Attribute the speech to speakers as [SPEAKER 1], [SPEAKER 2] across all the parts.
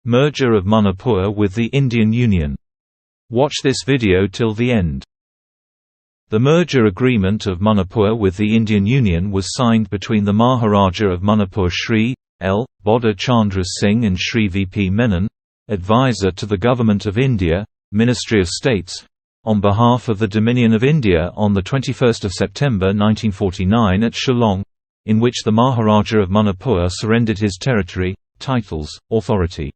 [SPEAKER 1] Merger of Manipur with the Indian Union. Watch this video till the end. The merger agreement of Manipur with the Indian Union was signed between the Maharaja of Manipur Sri L. Bodha Chandra Singh and Sri V.P. Menon, advisor to the Government of India, Ministry of States, on behalf of the Dominion of India on 21 September 1949 at Shillong, in which the Maharaja of Manipur surrendered his territory, titles, authority,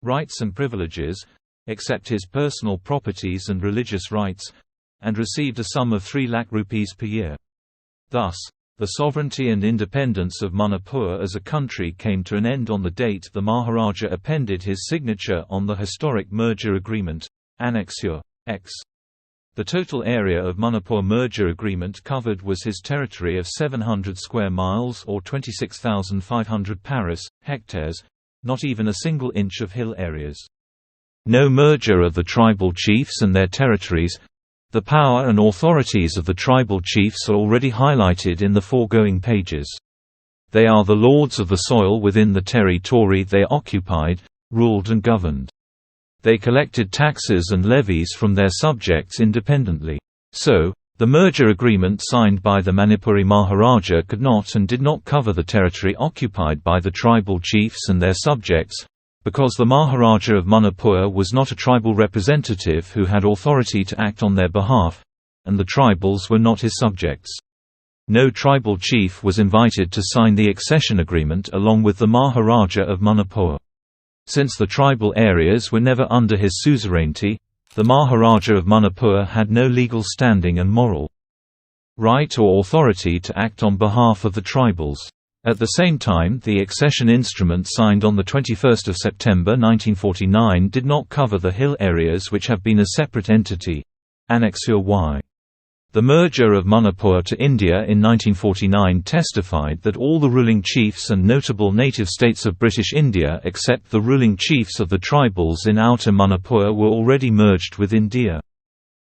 [SPEAKER 1] rights and privileges, except his personal properties and religious rights, and received a sum of 3 lakh rupees per year. Thus, the sovereignty and independence of Manipur as a country came to an end on the date the Maharaja appended his signature on the historic merger agreement, Annexure X. The total area of Manipur merger agreement covered was his territory of 700 square miles or 26,500 paris, hectares, not even a single inch of hill areas. No merger of the tribal chiefs and their territories. The power and authorities of the tribal chiefs are already highlighted in the foregoing pages. They are the lords of the soil within the territory they occupied, ruled and governed. They collected taxes and levies from their subjects independently. So, the merger agreement signed by the Manipuri Maharaja could not and did not cover the territory occupied by the tribal chiefs and their subjects, because the Maharaja of Manipur was not a tribal representative who had authority to act on their behalf, and the tribals were not his subjects. No tribal chief was invited to sign the accession agreement along with the Maharaja of Manipur. Since the tribal areas were never under his suzerainty, the Maharaja of Manipur had no legal standing and moral right or authority to act on behalf of the tribals. At the same time, the accession instrument signed on 21 September 1949 did not cover the hill areas which have been a separate entity, Annexure Y. The merger of Manipur to India in 1949 testified that all the ruling chiefs and notable native states of British India except the ruling chiefs of the tribals in Outer Manipur were already merged with India.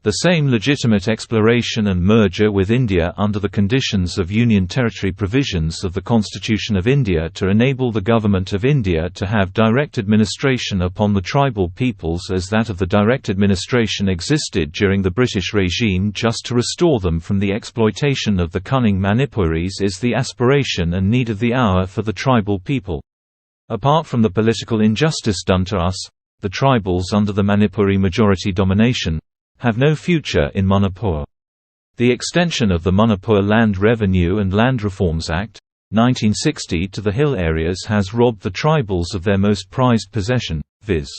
[SPEAKER 1] The same legitimate exploration and merger with India under the conditions of Union Territory provisions of the Constitution of India to enable the Government of India to have direct administration upon the tribal peoples as that of the direct administration existed during the British regime just to restore them from the exploitation of the cunning Manipuris is the aspiration and need of the hour for the tribal people. Apart from the political injustice done to us, the tribals under the Manipuri majority domination have no future in Manipur. The extension of the Manipur Land Revenue and Land Reforms Act, 1960 to the hill areas has robbed the tribals of their most prized possession, viz.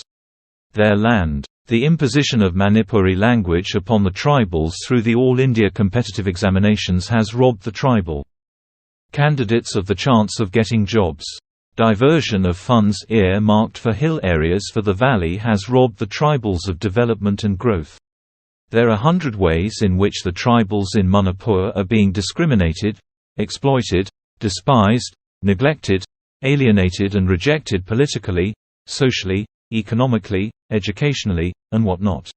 [SPEAKER 1] their land. The imposition of Manipuri language upon the tribals through the All India competitive examinations has robbed the tribal candidates of the chance of getting jobs. Diversion of funds ear-marked for hill areas for the valley has robbed the tribals of development and growth. There are 100 ways in which the tribals in Manipur are being discriminated, exploited, despised, neglected, alienated and rejected politically, socially, economically, educationally, and whatnot.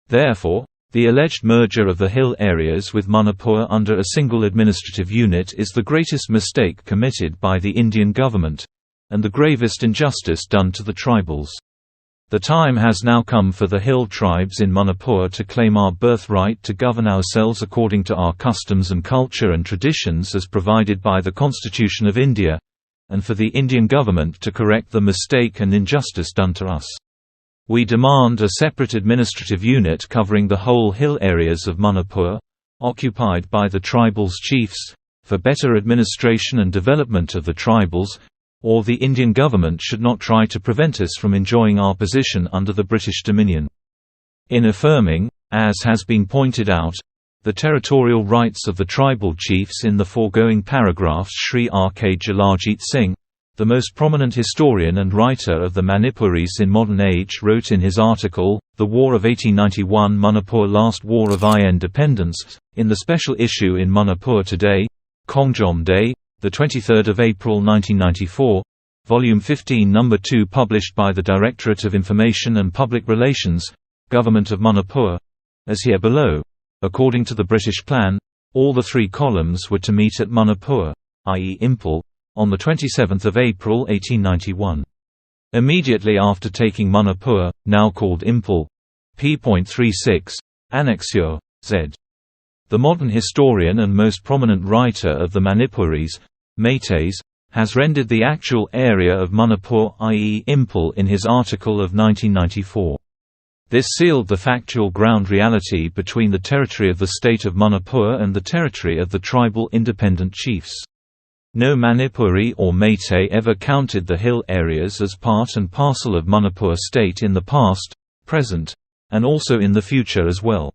[SPEAKER 1] Therefore, the alleged merger of the hill areas with Manipur under a single administrative unit is the greatest mistake committed by the Indian government, and the gravest injustice done to the tribals. The time has now come for the hill tribes in Manipur to claim our birthright to govern ourselves according to our customs and culture and traditions as provided by the Constitution of India, and for the Indian government to correct the mistake and injustice done to us. We demand a separate administrative unit covering the whole hill areas of Manipur, occupied by the tribals' chiefs, for better administration and development of the tribals, or the Indian government should not try to prevent us from enjoying our position under the British Dominion. In affirming, as has been pointed out, the territorial rights of the tribal chiefs in the foregoing paragraphs, Sri R.K. Jalajit Singh, the most prominent historian and writer of the Manipuris in modern age, wrote in his article, The War of 1891 Manipur Last War of Independence, in the special issue in Manipur Today, Kongjom Day, 23 April 1994, Volume 15 No. 2 published by the Directorate of Information and Public Relations, Government of Manipur, as here below. According to the British plan, all the 3 columns were to meet at Manipur, i.e. Impal, on 27 April 1891. Immediately after taking Manipur, now called Impal, p.36, Annexure, Z. The modern historian and most prominent writer of the Manipuris, Meiteis, has rendered the actual area of Manipur, i.e. Impal, in his article of 1994. This sealed the factual ground reality between the territory of the state of Manipur and the territory of the tribal independent chiefs. No Manipuri or Meitei ever counted the hill areas as part and parcel of Manipur state in the past, present, and also in the future as well.